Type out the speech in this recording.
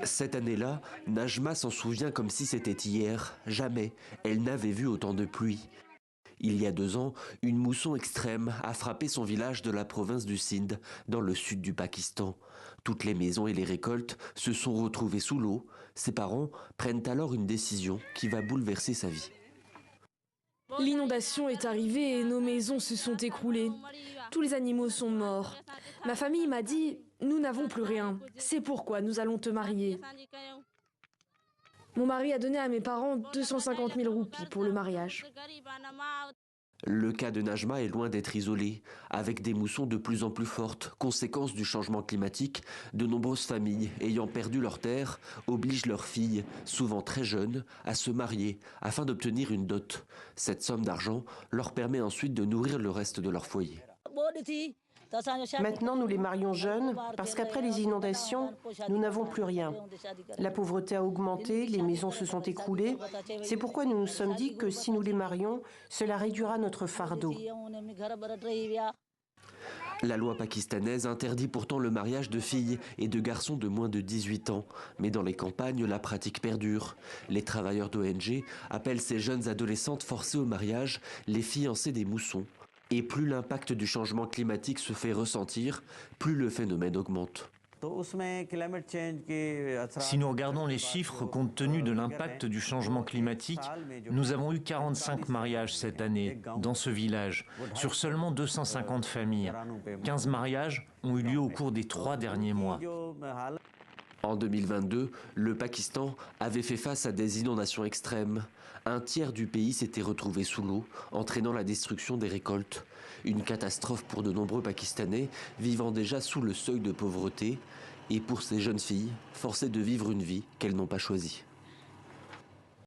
Cette année-là, Najma s'en souvient comme si c'était hier. Jamais elle n'avait vu autant de pluie. Il y a 2 ans, une mousson extrême a frappé son village de la province du Sindh, dans le sud du Pakistan. Toutes les maisons et les récoltes se sont retrouvées sous l'eau. Ses parents prennent alors une décision qui va bouleverser sa vie. L'inondation est arrivée et nos maisons se sont écroulées. Tous les animaux sont morts. Ma famille m'a dit « Nous n'avons plus rien. C'est pourquoi nous allons te marier. » Mon mari a donné à mes parents 250 000 roupies pour le mariage. Le cas de Najma est loin d'être isolé. Avec des moussons de plus en plus fortes, conséquence du changement climatique, de nombreuses familles ayant perdu leurs terres obligent leurs filles, souvent très jeunes, à se marier afin d'obtenir une dot. Cette somme d'argent leur permet ensuite de nourrir le reste de leur foyer. Maintenant, nous les marions jeunes parce qu'après les inondations, nous n'avons plus rien. La pauvreté a augmenté, les maisons se sont écroulées. C'est pourquoi nous nous sommes dit que si nous les marions, cela réduira notre fardeau. La loi pakistanaise interdit pourtant le mariage de filles et de garçons de moins de 18 ans. Mais dans les campagnes, la pratique perdure. Les travailleurs d'ONG appellent ces jeunes adolescentes forcées au mariage les fiancées des moussons. Et plus l'impact du changement climatique se fait ressentir, plus le phénomène augmente. Si nous regardons les chiffres, compte tenu de l'impact du changement climatique, nous avons eu 45 mariages cette année dans ce village, sur seulement 250 familles. 15 mariages ont eu lieu au cours des 3 derniers mois. En 2022, le Pakistan avait fait face à des inondations extrêmes. Un tiers du pays s'était retrouvé sous l'eau, entraînant la destruction des récoltes. Une catastrophe pour de nombreux Pakistanais vivant déjà sous le seuil de pauvreté et pour ces jeunes filles forcées de vivre une vie qu'elles n'ont pas choisie.